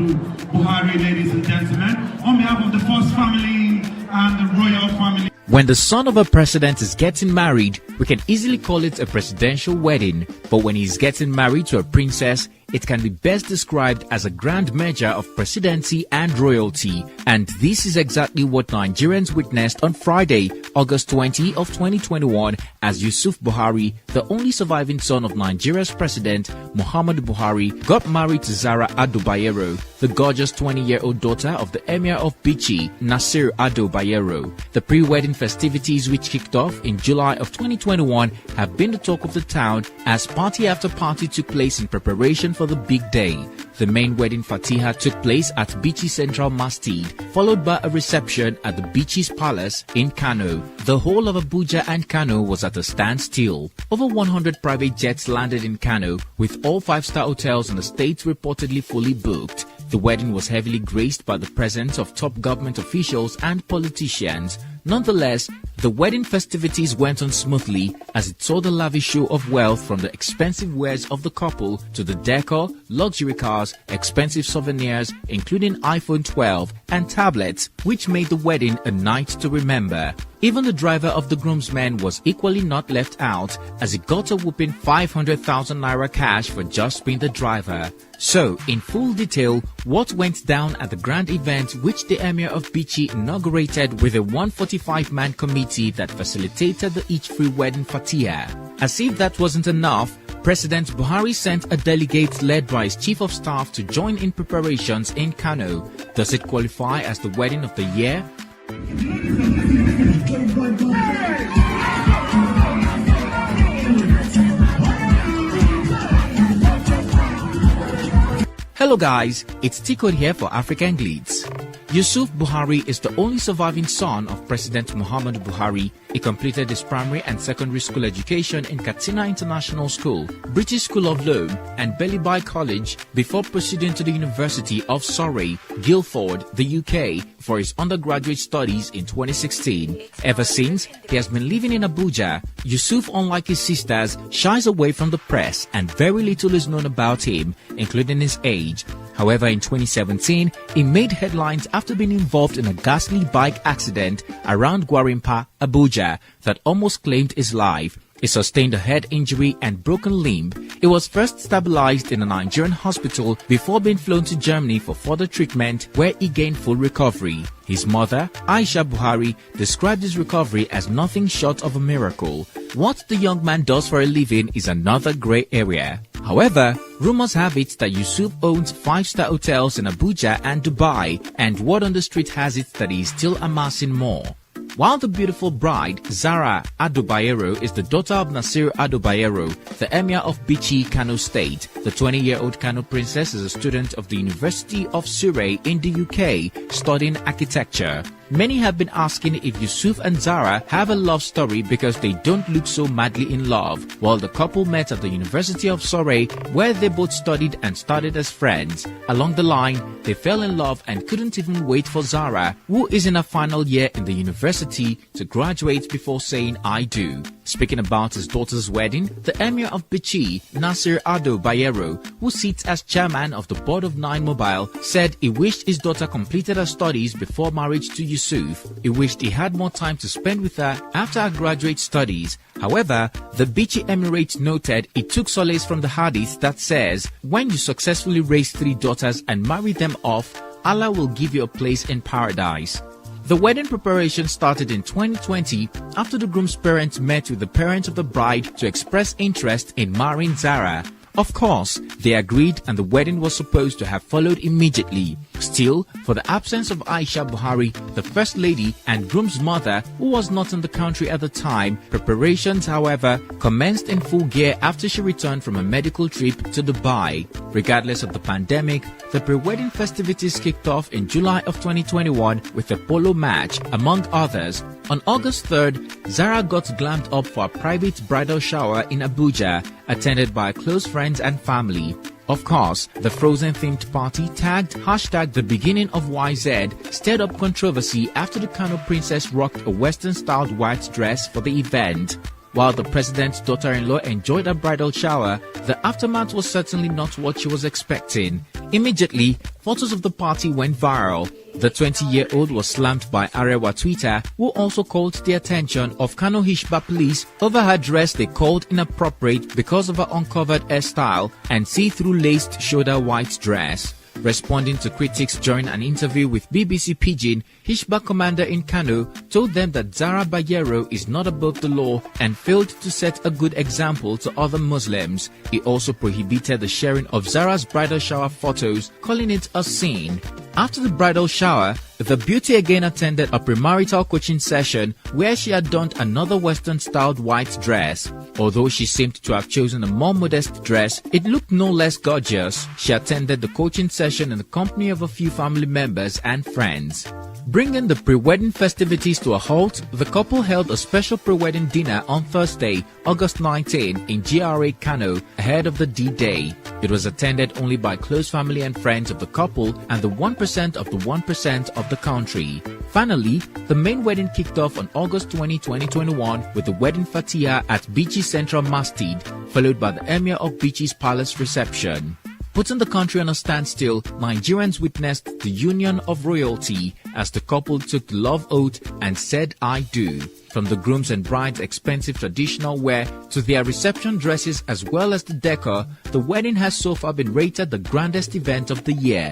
Muhammadu Buhari, ladies and gentlemen, on behalf of the first family and the royal family. When the son of a president is getting married, we can easily call it a presidential wedding, but when he's getting married to a princess, it can be best described as a grand merger of presidency and royalty. And this is exactly what Nigerians witnessed on Friday, August 20 of 2021, as Yusuf Buhari, the only surviving son of Nigeria's president, Muhammadu Buhari, got married to Zara Ado Bayero, the gorgeous 20-year-old daughter of the Emir of Bichi, Nasir Ado Bayero. The pre-wedding festivities, which kicked off in July of 2021, have been the talk of the town as party after party took place in preparation for the big day. The main wedding Fatiha took place at Bichi Central Masjid, followed by a reception at the Bichi's Palace in Kano. The whole of Abuja and Kano was at a standstill. Over 100 private jets landed in Kano, with all 5-star hotels in the state reportedly fully booked. The wedding was heavily graced by the presence of top government officials and politicians. Nonetheless, the wedding festivities went on smoothly as it saw the lavish show of wealth, from the expensive wares of the couple to the decor, luxury cars, expensive souvenirs including iPhone 12 and tablets, which made the wedding a night to remember. Even the driver of the groomsmen was equally not left out, as he got a whopping 500,000 naira cash for just being the driver. So, in full detail, what went down at the grand event which the Emir of Bichi inaugurated with a 145-man committee that facilitated the each-free wedding Fatiha. As if that wasn't enough, President Buhari sent a delegate led by his chief of staff to join in preparations in Kano. Does it qualify as the wedding of the year? Hello guys, it's Tico here for African Glitz. Yusuf Buhari is the only surviving son of President Muhammadu Buhari. He completed his primary and secondary school education in Katsina International School, British School of Law and Bellibai College before proceeding to the University of Surrey, Guildford, the UK for his undergraduate studies in 2016. Ever since, he has been living in Abuja. Yusuf, unlike his sisters, shies away from the press and very little is known about him, including his age. However, in 2017, he made headlines after being involved in a ghastly bike accident around Gwarimpa, Abuja, that almost claimed his life. He sustained a head injury and broken limb. He was first stabilized in a Nigerian hospital before being flown to Germany for further treatment, where he gained full recovery. His mother, Aisha Buhari, described his recovery as nothing short of a miracle. What the young man does for a living is another grey area. However, rumors have it that Yusuf owns 5-star hotels in Abuja and Dubai, and word on the street has it that he is still amassing more. While the beautiful bride, Zara Ado Bayero, is the daughter of Nasir Ado Bayero, the Emir of Bichi, Kano State, the 20-year-old Kano princess is a student of the University of Surrey in the UK, studying architecture. Many have been asking if Yusuf and Zara have a love story because they don't look so madly in love. While the couple met at the University of Surrey, where they both studied and started as friends. Along the line, they fell in love and couldn't even wait for Zara, who is in her final year in the university, to graduate before saying I do. Speaking about his daughter's wedding, the Emir of Bichi, Nasir Ado Bayero, who sits as chairman of the board of 9 Mobile, said he wished his daughter completed her studies before marriage to Yusuf. He wished he had more time to spend with her after her graduate studies. However, the Bichi Emirate noted it took solace from the hadith that says, when you successfully raise 3 daughters and marry them off, Allah will give you a place in paradise. The wedding preparation started in 2020 after the groom's parents met with the parents of the bride to express interest in marrying Zara. Of course, they agreed and the wedding was supposed to have followed immediately. Still, for the absence of Aisha Buhari, the First Lady and groom's mother, who was not in the country at the time, preparations, however, commenced in full gear after she returned from a medical trip to Dubai. Regardless of the pandemic, the pre-wedding festivities kicked off in July of 2021 with a polo match, among others. On August 3rd, Zara got glammed up for a private bridal shower in Abuja, attended by close friends and family. Of course, the Frozen-themed party tagged #the beginning of YZ stirred up controversy after the Kano princess rocked a Western-styled white dress for the event. While the president's daughter-in-law enjoyed a bridal shower, the aftermath was certainly not what she was expecting. Immediately, Photos of the party went viral. The 20-year-old was slammed by Arewa Twitter, who also called the attention of Kano Hishba police over her dress they called inappropriate because of her uncovered hairstyle and see-through laced shoulder white dress. Responding to critics during an interview with BBC Pidgin, Hishba commander in Kano told them that Zara Bayero is not above the law and failed to set a good example to other Muslims. He also prohibited the sharing of Zara's bridal shower photos, calling it a sin. After the bridal shower, the beauty again attended a premarital coaching session where she had donned another Western-styled white dress. Although she seemed to have chosen a more modest dress, it looked no less gorgeous. She attended the coaching session in the company of a few family members and friends. Bringing the pre-wedding festivities to a halt, the couple held a special pre-wedding dinner on Thursday, August 19 in GRA Kano ahead of the D-Day. It was attended only by close family and friends of the couple and the 1% of the 1% of the country. Finally, the main wedding kicked off on August 20, 2021 with the wedding Fatiha at Bichi Central Masjid, followed by the Emir of Bichi's palace reception. Putting the country on a standstill, Nigerians witnessed the union of royalty as the couple took the love oath and said "I do." From the groom's and bride's expensive traditional wear to their reception dresses as well as the decor, the wedding has so far been rated the grandest event of the year.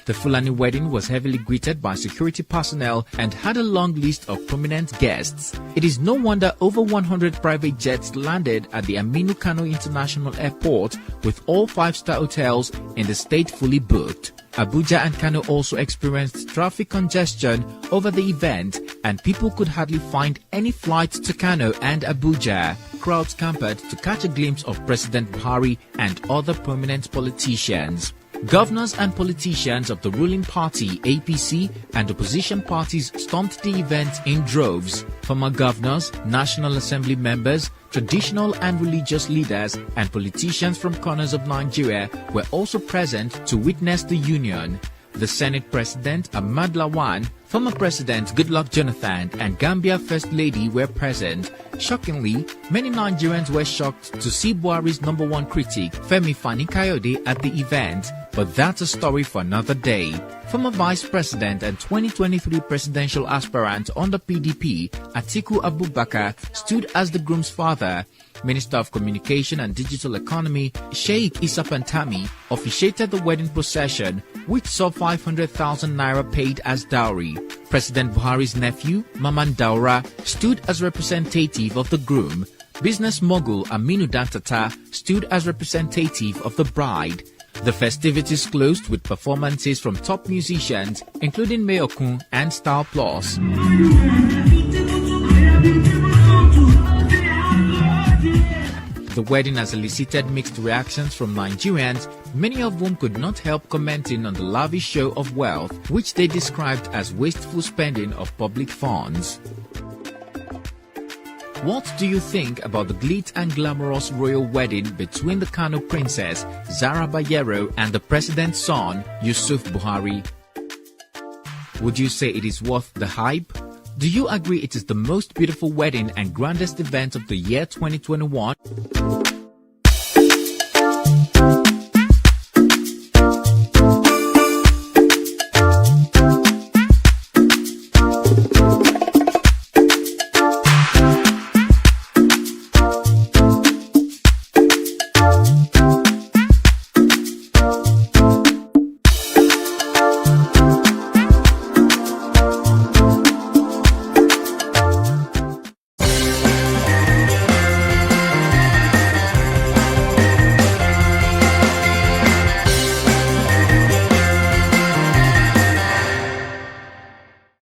The Fulani wedding was heavily greeted by security personnel and had a long list of prominent guests. It is no wonder over 100 private jets landed at the Aminu Kano International Airport, with all 5-star hotels in the state fully booked. Abuja and Kano also experienced traffic congestion over the event, and people could hardly find any flights to Kano and Abuja. Crowds camped to catch a glimpse of President Buhari and other prominent politicians. Governors and politicians of the ruling party APC and opposition parties stormed the event in droves. Former governors, National Assembly members, traditional and religious leaders, and politicians from corners of Nigeria were also present to witness the union. The Senate President Ahmad Lawan, former President Goodluck Jonathan, and Gambia First Lady were present. Shockingly, many Nigerians were shocked to see Buhari's #1 critic, Femi Fani-Kayode, at the event, but that's a story for another day. Former Vice President and 2023 presidential aspirant under PDP, Atiku Abubakar, stood as the groom's father. Minister of Communication and Digital Economy, Sheikh Issa Pantami, officiated the wedding procession, which saw 500,000 naira paid as dowry. President Buhari's nephew, Maman Daura, stood as representative of the groom. Business mogul Aminu Dantata stood as representative of the bride. The festivities closed with performances from top musicians, including Mayokun and Star Plus. The wedding has elicited mixed reactions from Nigerians, many of whom could not help commenting on the lavish show of wealth, which they described as wasteful spending of public funds. What do you think about the glitz and glamorous royal wedding between the Kano princess, Zara Bayero, and the president's son, Yusuf Buhari? Would you say it is worth the hype? Do you agree it is the most beautiful wedding and grandest event of the year 2021?